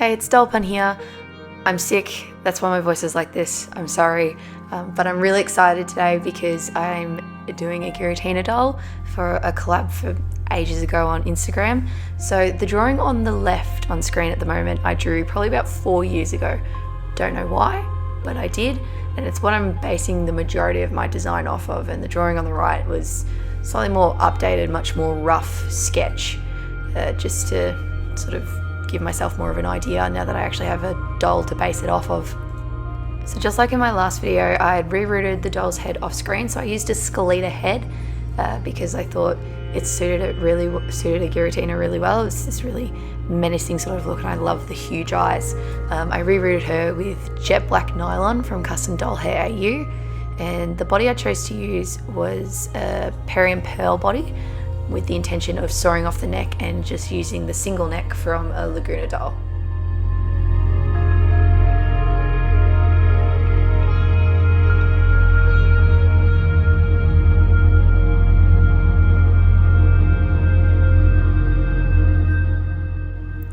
Hey, it's Dolphin here. I'm sick, that's why my voice is like this. I'm sorry, but I'm really excited today because I'm doing a Giratina doll for a collab for ages ago on Instagram. So the drawing on the left on screen at the moment, I drew probably about 4 years ago. Don't know why, but I did, and it's what I'm basing the majority of my design off of. And the drawing on the right was slightly more updated, much more rough sketch, just to sort of give myself more of an idea now that I actually have a doll to base it off of. So just like in my last video, I had rerouted the doll's head off screen, so I used a Skeleta head because I thought it suited a Giratina really well. It was this really menacing sort of look, and I love the huge eyes. I rerouted her with jet black nylon from Custom Doll Hair AU, and the body I chose to use was a Peri and Pearl body, with the intention of sawing off the neck and just using the single neck from a Laguna doll.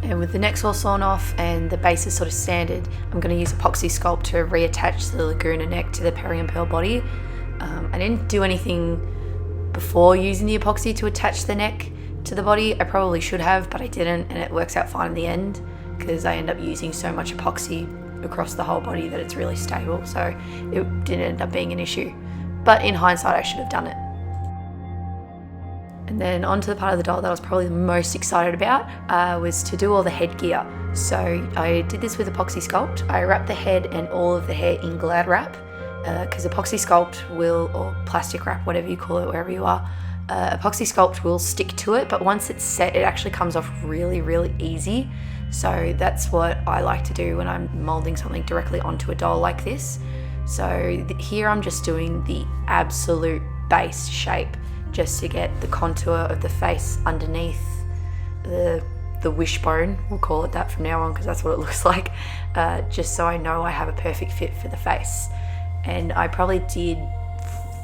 And with the necks all sawn off and the base is sort of sanded, I'm going to use epoxy sculpt to reattach the Laguna neck to the Peri and Pearl body. I didn't do anything before using the epoxy to attach the neck to the body. I probably should have, but I didn't, and it works out fine in the end because I end up using so much epoxy across the whole body that it's really stable, so it didn't end up being an issue. But in hindsight, I should have done it. And then onto the part of the doll that I was probably the most excited about was to do all the headgear. So I did this with epoxy sculpt. I wrapped the head and all of the hair in Glad wrap, because epoxy sculpt will, or plastic wrap, whatever you call it, wherever you are, epoxy sculpt will stick to it, but once it's set, it actually comes off really, really easy. So that's what I like to do when I'm molding something directly onto a doll like this. So here I'm just doing the absolute base shape, just to get the contour of the face underneath the wishbone, we'll call it that from now on because that's what it looks like, just so I know I have a perfect fit for the face. And I probably did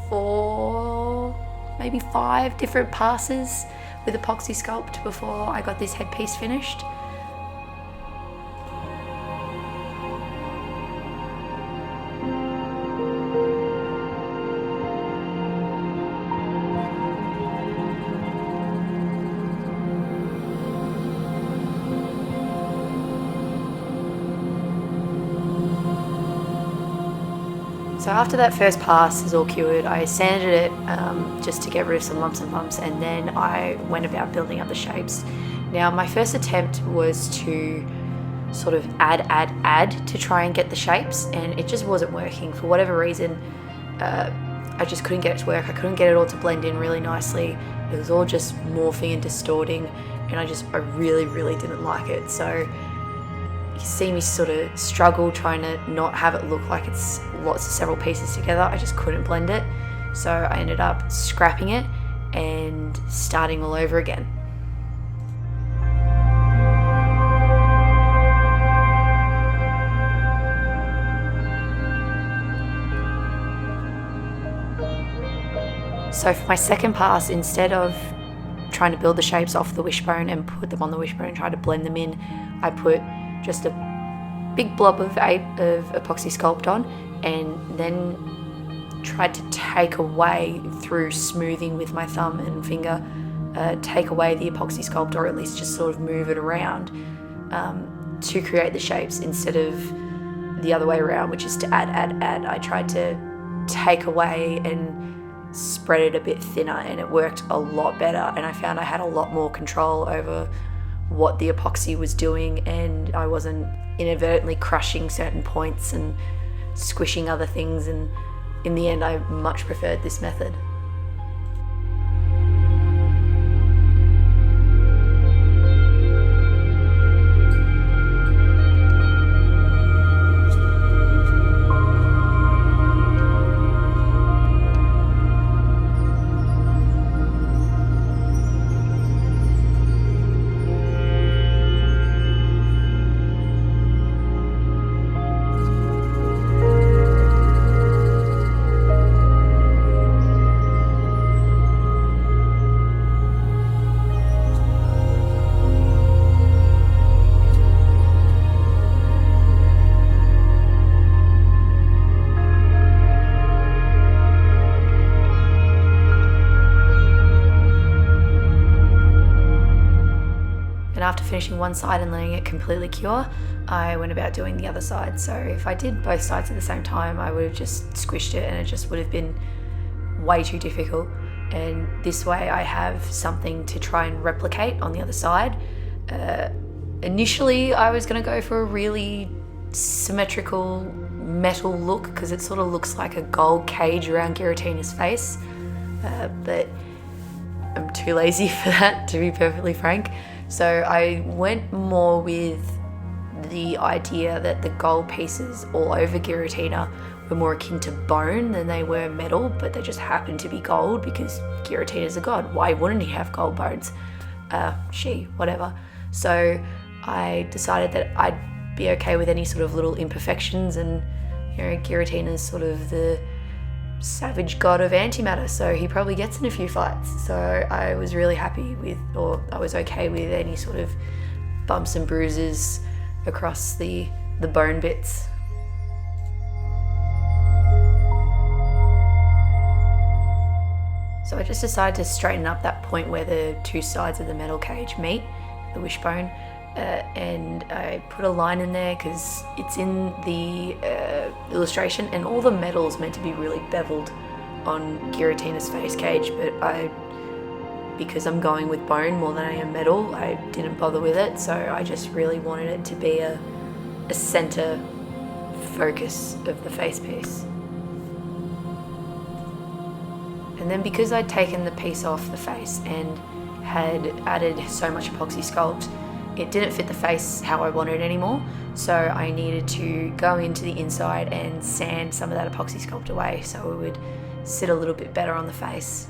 4, maybe 5 different passes with epoxy sculpt before I got this headpiece finished. So after that first pass is all cured, I sanded it just to get rid of some lumps and bumps, and then I went about building up the shapes. Now my first attempt was to sort of add to try and get the shapes, and it just wasn't working. For whatever reason, I just couldn't get it to work. I couldn't get it all to blend in really nicely. It was all just morphing and distorting, and I really, really didn't like it. So you see me sort of struggle trying to not have it look like it's lots of several pieces together. I just couldn't blend it. So I ended up scrapping it and starting all over again. So for my second pass, instead of trying to build the shapes off the wishbone and put them on the wishbone and try to blend them in, I put just a big blob of epoxy sculpt on, and then tried to take away, through smoothing with my thumb and finger, take away the epoxy sculpt, or at least just sort of move it around to create the shapes, instead of the other way around, which is to add. I tried to take away and spread it a bit thinner, and it worked a lot better, and I found I had a lot more control over what the epoxy was doing, and I wasn't inadvertently crushing certain points and squishing other things, and in the end I much preferred this method. And after finishing one side and letting it completely cure, I went about doing the other side. So if I did both sides at the same time, I would have just squished it and it just would have been way too difficult. And this way I have something to try and replicate on the other side. Initially I was going to go for a really symmetrical metal look because it sort of looks like a gold cage around Giratina's face, but I'm too lazy for that, to be perfectly frank. So I went more with the idea that the gold pieces all over Giratina were more akin to bone than they were metal, but they just happened to be gold because Giratina's a god. Why wouldn't he have gold bones? Whatever. So I decided that I'd be okay with any sort of little imperfections, and Giratina's sort of the savage god of antimatter, so he probably gets in a few fights. So I was really happy with, or I was okay with any sort of bumps and bruises across the bone bits. So I just decided to straighten up that point where the two sides of the metal cage meet, the wishbone, and I put a line in there because it's in the illustration, and all the metal's meant to be really beveled on Giratina's face cage, but because I'm going with bone more than I am metal, I didn't bother with it. So I just really wanted it to be a center focus of the face piece. And then because I'd taken the piece off the face and had added so much epoxy sculpt, it didn't fit the face how I wanted it anymore. So I needed to go into the inside and sand some of that epoxy sculpt away so it would sit a little bit better on the face.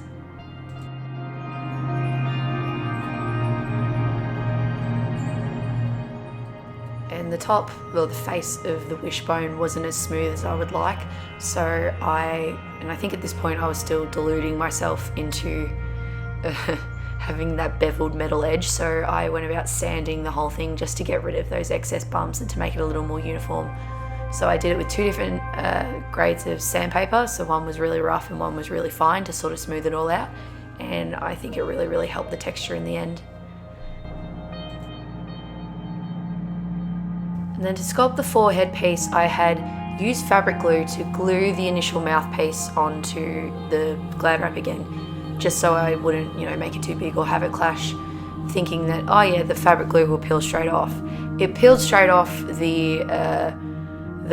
And the top, well, the face of the wishbone wasn't as smooth as I would like. So I think at this point I was still deluding myself into having that beveled metal edge. So I went about sanding the whole thing just to get rid of those excess bumps and to make it a little more uniform. So I did it with two different grades of sandpaper. So one was really rough and one was really fine to sort of smooth it all out. And I think it really, really helped the texture in the end. And then to sculpt the forehead piece, I had used fabric glue to glue the initial mouthpiece onto the Glad wrap again, just so I wouldn't, make it too big or have it clash, thinking that, oh yeah, the fabric glue will peel straight off. It peeled straight off the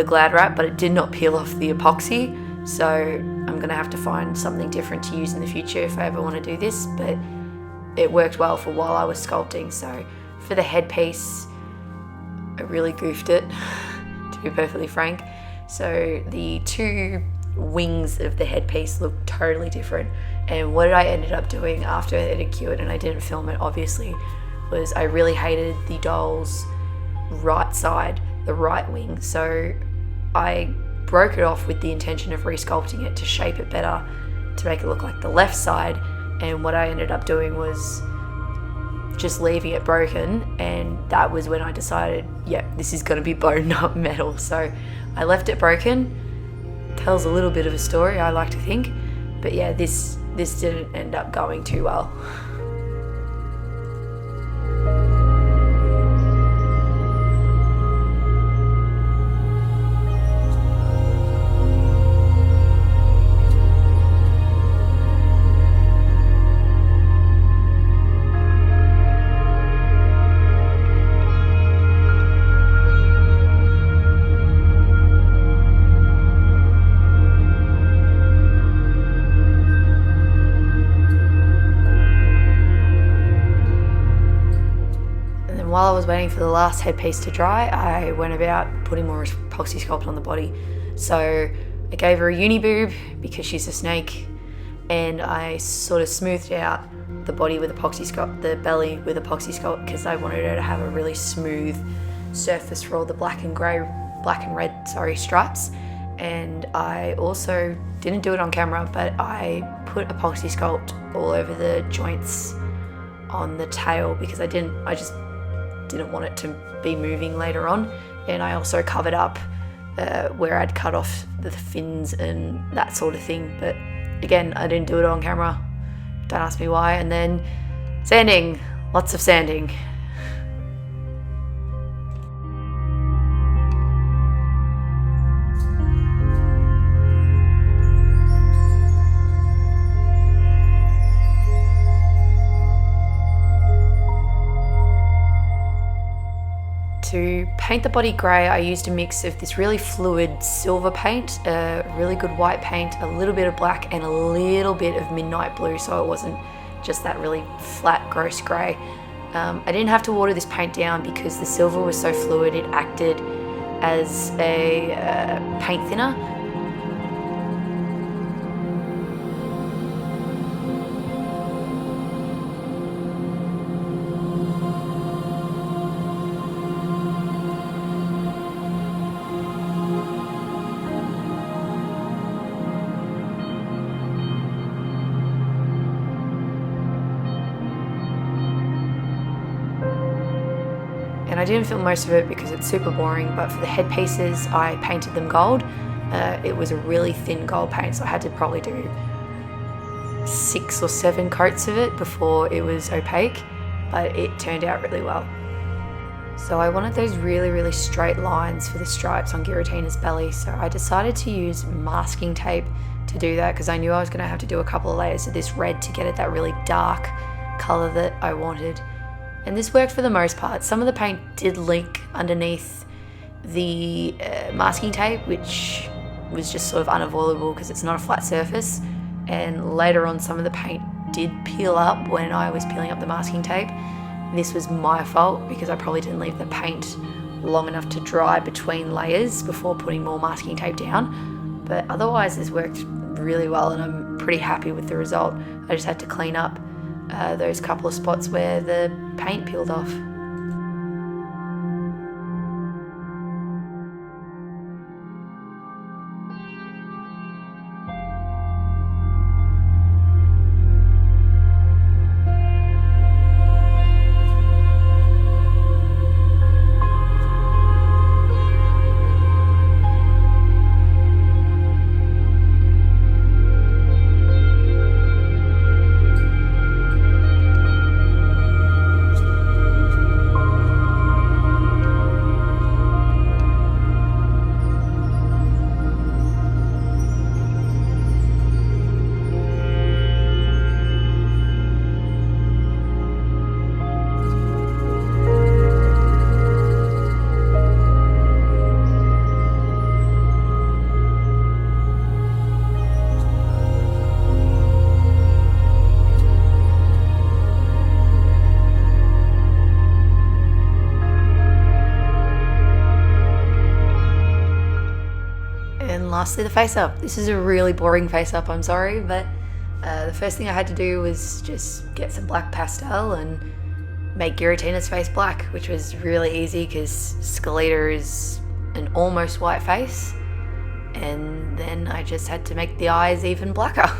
Glad wrap, but it did not peel off the epoxy. So I'm gonna have to find something different to use in the future if I ever want to do this, but it worked well for while I was sculpting. So for the headpiece, I really goofed it, to be perfectly frank. So the two wings of the headpiece looked totally different. And what I ended up doing after it had cured, and I didn't film it obviously, was I really hated the doll's right side, the right wing. So I broke it off with the intention of resculpting it to shape it better, to make it look like the left side. And what I ended up doing was just leaving it broken, and that was when I decided, yeah, this is going to be bone, not metal. So I left it broken. Tells a little bit of a story, I like to think, but yeah, this didn't end up going too well. While I was waiting for the last headpiece to dry, I went about putting more epoxy sculpt on the body. So I gave her a uni boob because she's a snake, and I sort of smoothed out the body with epoxy sculpt, the belly with epoxy sculpt, because I wanted her to have a really smooth surface for all the black and red stripes. And I also didn't do it on camera, but I put epoxy sculpt all over the joints on the tail because I just didn't want it to be moving later on. And I also covered up where I'd cut off the fins and that sort of thing. But again, I didn't do it on camera. Don't ask me why. And then sanding, lots of sanding. To paint the body grey, I used a mix of this really fluid silver paint, a really good white paint, a little bit of black, and a little bit of midnight blue, so it wasn't just that really flat, gross grey. I didn't have to water this paint down because the silver was so fluid it acted as a paint thinner. And I didn't film most of it because it's super boring, but for the headpieces I painted them gold. It was a really thin gold paint, so I had to probably do 6 or 7 coats of it before it was opaque, but it turned out really well. So I wanted those really straight lines for the stripes on Giratina's belly, so I decided to use masking tape to do that because I knew I was going to have to do a couple of layers of this red to get it that really dark colour that I wanted. And this worked for the most part. Some of the paint did leak underneath the masking tape, which was just sort of unavoidable because it's not a flat surface. And later on, some of the paint did peel up when I was peeling up the masking tape. This was my fault because I probably didn't leave the paint long enough to dry between layers before putting more masking tape down. But otherwise, this worked really well and I'm pretty happy with the result. I just had to clean up those couple of spots where the paint peeled off. And lastly, the face up. This is a really boring face up, I'm sorry, but the first thing I had to do was just get some black pastel and make Giratina's face black, which was really easy because Scalita is an almost white face. And then I just had to make the eyes even blacker.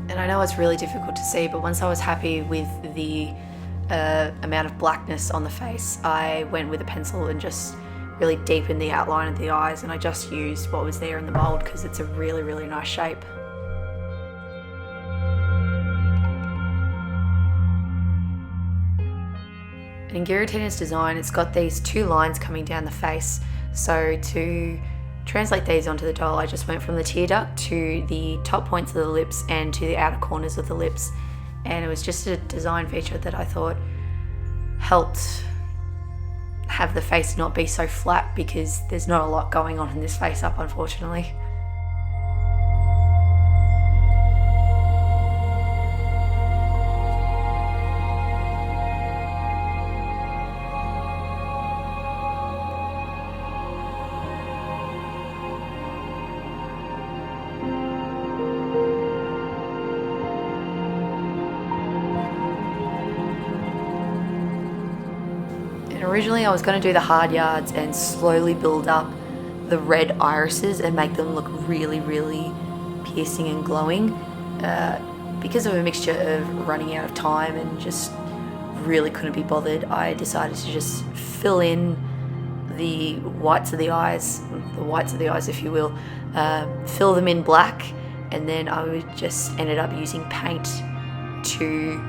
And I know it's really difficult to see, but once I was happy with the amount of blackness on the face, I went with a pencil and just really deepened the outline of the eyes, and I just used what was there in the mold because it's a really nice shape. And in Giratina's design, it's got these 2 lines coming down the face, so to translate these onto the doll, I just went from the tear duct to the top points of the lips and to the outer corners of the lips. And it was just a design feature that I thought helped have the face not be so flat because there's not a lot going on in this face up, unfortunately. Originally I was going to do the hard yards and slowly build up the red irises and make them look really piercing and glowing. Because of a mixture of running out of time and just really couldn't be bothered, I decided to just fill in the whites of the eyes if you will, fill them in black, and then I would just ended up using paint to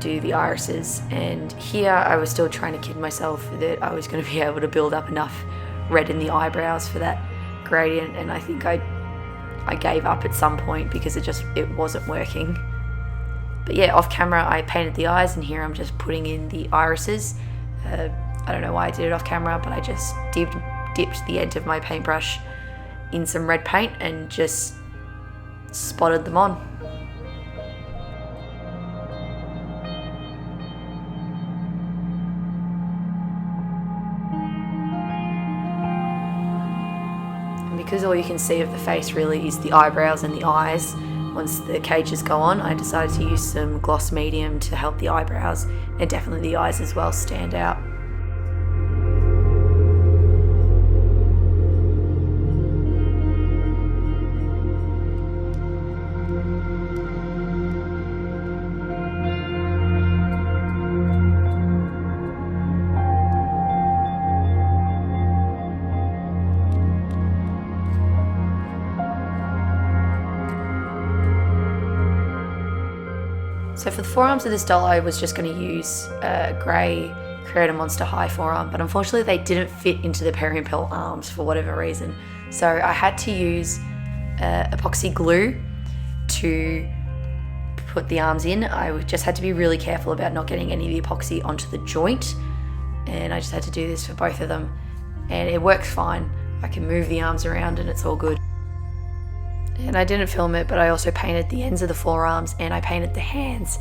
do the irises. And here I was still trying to kid myself that I was going to be able to build up enough red in the eyebrows for that gradient, and I think I gave up at some point because it wasn't working. But yeah, off camera I painted the eyes, and here I'm just putting in the irises. I don't know why I did it off camera, but I just dipped the end of my paintbrush in some red paint and just spotted them on. And because all you can see of the face really is the eyebrows and the eyes, once the cages go on, I decided to use some gloss medium to help the eyebrows and definitely the eyes as well stand out. So for the forearms of this doll, I was just going to use a grey Creator Monster High forearm, but unfortunately they didn't fit into the peri-impel arms for whatever reason. So I had to use epoxy glue to put the arms in. I just had to be really careful about not getting any of the epoxy onto the joint, and I just had to do this for both of them, and it works fine. I can move the arms around and it's all good. And I didn't film it, but I also painted the ends of the forearms, and I painted the hands,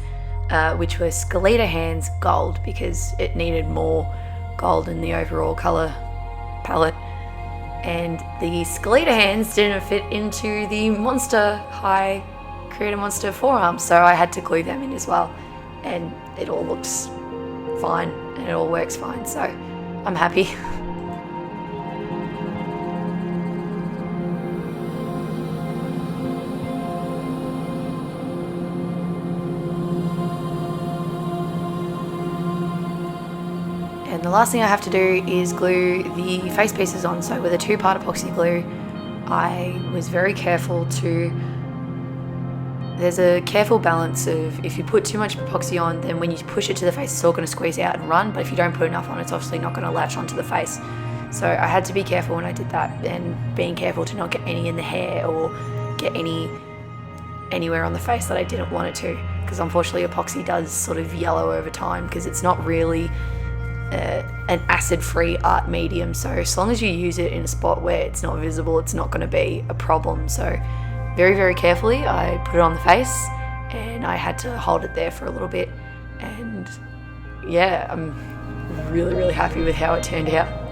which were Skeleta hands, gold, because it needed more gold in the overall colour palette. And the Skeleta hands didn't fit into the Monster High Creator Monster forearms, so I had to glue them in as well. And it all looks fine, and it all works fine, so I'm happy. And the last thing I have to do is glue the face pieces on. So with a 2-part epoxy glue, I was very careful there's a careful balance of, if you put too much epoxy on, then when you push it to the face, it's all going to squeeze out and run, but if you don't put enough on, it's obviously not going to latch onto the face. So I had to be careful when I did that, and being careful to not get any in the hair or get anywhere on the face that I didn't want it to, because unfortunately epoxy does sort of yellow over time because it's not really an acid-free art medium, so as long as you use it in a spot where it's not visible, it's not going to be a problem. So very, very carefully I put it on the face, and I had to hold it there for a little bit, and yeah, I'm really, really happy with how it turned out.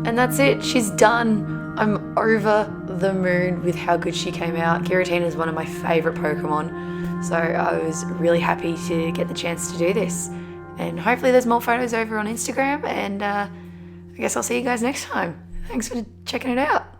And that's it, she's done. I'm over the moon with how good she came out. Giratina is one of my favourite Pokemon, so I was really happy to get the chance to do this. And hopefully there's more photos over on Instagram, and I guess I'll see you guys next time. Thanks for checking it out.